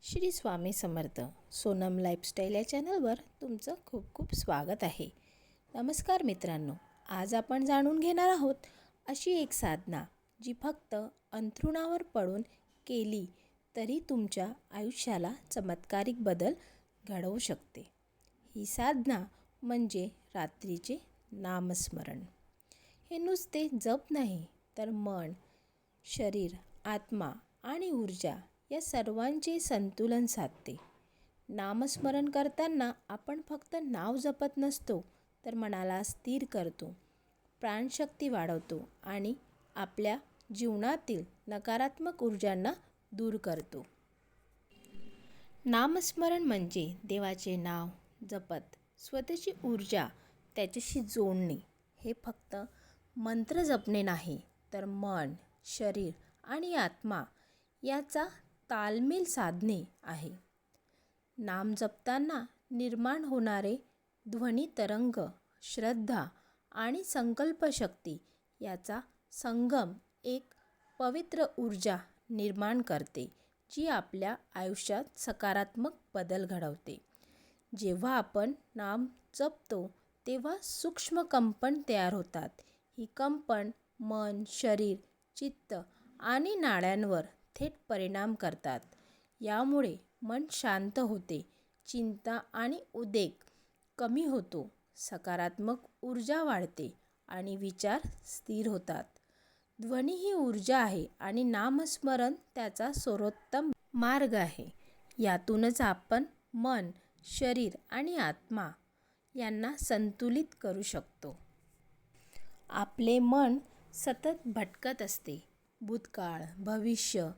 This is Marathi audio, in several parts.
श्री स्वामी समर्थ. सोनम लाईफस्टाईल या चॅनलवर तुमचं खूप खूप स्वागत आहे. नमस्कार मित्रांनो, आज आपण जाणून घेणार आहोत अशी एक साधना जी फक्त अंथरुणावर पडून केली तरी तुमच्या आयुष्याला चमत्कारिक बदल घडवू शकते. ही साधना म्हणजे रात्रीचे नामस्मरण. हे नुसते जप नाही, तर मन, शरीर, आत्मा आणि ऊर्जा या सर्वांचे संतुलन साधते. नामस्मरण करताना आपण फक्त नाव जपत नसतो, तर मनाला स्थिर करतो, प्राणशक्ती वाढवतो आणि आपल्या जीवनातील नकारात्मक ऊर्जांना दूर करतो. नामस्मरण म्हणजे देवाचे नाव जपत स्वतःची ऊर्जा त्याच्याशी जोडणे. हे फक्त मंत्र जपणे नाही, तर मन, शरीर आणि आत्मा याचा ताळमेळ साधणे आहे. नाम जपताना निर्माण होणारे ध्वनी तरंग, श्रद्धा आणि संकल्पशक्ती याचा संगम एक पवित्र ऊर्जा निर्माण करते, जी आपल्या आयुष्यात सकारात्मक बदल घडवते. जेव्हा आपण नाम जपतो तेव्हा सूक्ष्म कंपन तयार होतात. ही कंपन मन, शरीर, चित्त आणि नाड्यांवर थेट परिणाम करतात. यामुळे मन शांत होते, चिंता आणि उद्वेग कमी होतो, सकारात्मक ऊर्जा वाढते आणि विचार स्थिर होतात. ध्वनी ही ऊर्जा आहे आणि नामस्मरण त्याचा सर्वोत्तम मार्ग आहे. यातूनच आपण मन, शरीर आणि आत्मा यांना संतुलित करू शकतो. आपले मन सतत भटकत असते. भूतकाळ, भविष्य,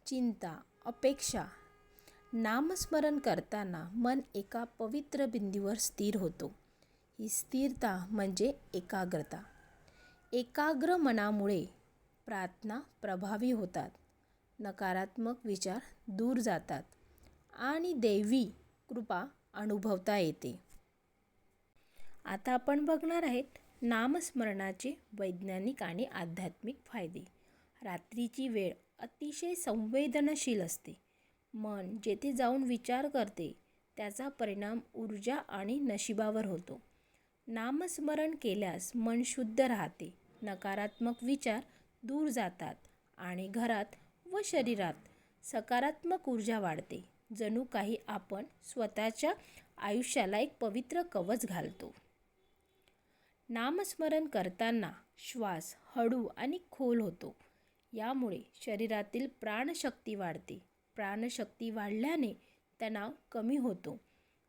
चिंता, अपेक्षा. नामस्मरण करताना मन एका पवित्र बिंदूवर स्थिर होतो. ही स्थिरता म्हणजे एकाग्रता. एकाग्र मनामुळे प्रार्थना प्रभावी होतात, नकारात्मक विचार दूर जातात आणि दैवी कृपा अनुभवता येते. आता आपण बघणार आहेत नामस्मरणाचे वैज्ञानिक आणि आध्यात्मिक फायदे. रात्रीची वेळ अतिशय संवेदनशील असते. मन जेथे जाऊन विचार करते त्याचा परिणाम ऊर्जा आणि नशिबावर होतो. नामस्मरण केल्यास मन शुद्ध राहते, नकारात्मक विचार दूर जातात आणि घरात व शरीरात सकारात्मक ऊर्जा वाढते. जणू काही आपण स्वतःच्या आयुष्याला एक पवित्र कवच घालतो. नामस्मरण करताना श्वास हळू आणि खोल होतो. यामुळे शरीरातील प्राणशक्ती वाढते. प्राणशक्ती वाढल्याने तणाव कमी होतो,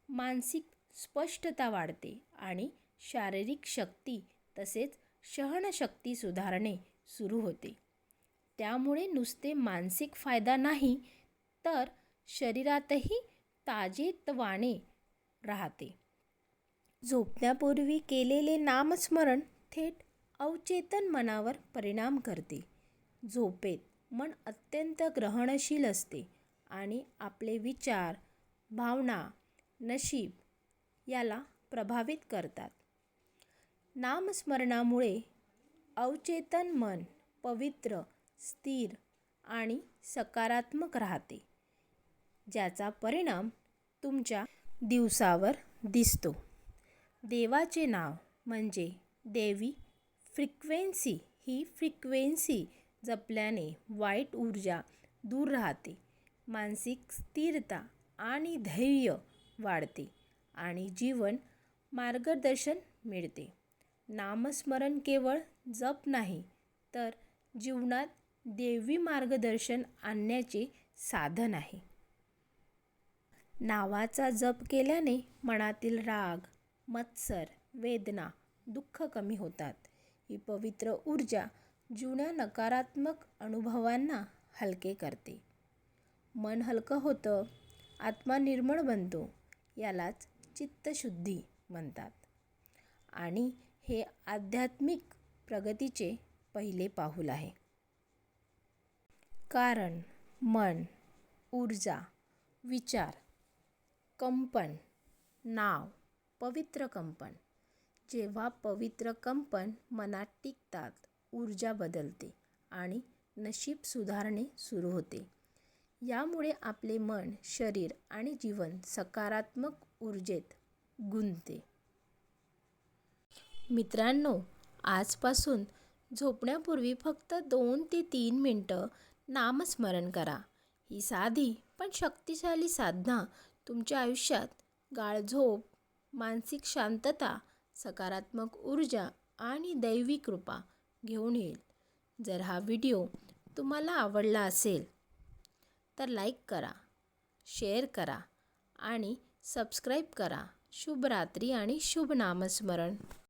मानसिक स्पष्टता वाढते आणि शारीरिक शक्ती तसेच सहनशक्ती सुधारणे सुरू होते. त्यामुळे नुसते मानसिक फायदा नाही, तर शरीरातही ताजेतवाने राहते. झोपण्यापूर्वी केलेले नामस्मरण थेट अवचेतन मनावर परिणाम करते. झोपेत मन अत्यंत ग्रहणशील असते आणि आपले विचार, भावना, नशीब याला प्रभावित करतात. नामस्मरणामुळे अवचेतन मन पवित्र, स्थिर आणि सकारात्मक राहते, ज्याचा परिणाम तुमच्या दिवसावर दिसतो. देवाचे नाव म्हणजे दैवी फ्रिक्वेन्सी. ही फ्रिक्वेन्सी जपल्याने वाईट ऊर्जा दूर राहते, मानसिक स्थिरता आणि धैर्य वाढते आणि जीवन मार्गदर्शन मिळते. नामस्मरण केवळ जप नाही, तर जीवनात दैवी मार्गदर्शन आणण्याचे साधन आहे. नावाचा जप केल्याने मनातील राग, मत्सर, वेदना, दुःख कमी होतात. ही पवित्र ऊर्जा जुन्या नकारात्मक अनुभवांना हलके करते. मन हलकं होतं, आत्मा निर्मळ बनतो. यालाच चित्तशुद्धी म्हणतात आणि हे आध्यात्मिक प्रगतीचे पहिले पाऊल आहे. कारण मन, ऊर्जा, विचार, कंपन, नाव, पवित्र कंपन. जेव्हा पवित्र कंपन मनात टिकतात, ऊर्जा बदलते आणि नशीब सुधारणे सुरू होते. यामुळे आपले मन, शरीर आणि जीवन सकारात्मक ऊर्जेत गुंतते. मित्रांनो, आजपासून झोपण्यापूर्वी फक्त 2 ते 3 मिनटं नामस्मरण करा. ही साधी पण शक्तिशाली साधना तुमच्या आयुष्यात गाढ झोप, मानसिक शांतता, सकारात्मक ऊर्जा आणि दैवी कृपा घेऊन येईल. जर हा व्हिडिओ तुम्हाला आवडला असेल तर लाईक करा, शेअर करा आणि सबस्क्राईब करा. शुभ रात्री आणि शुभ नामस्मरण.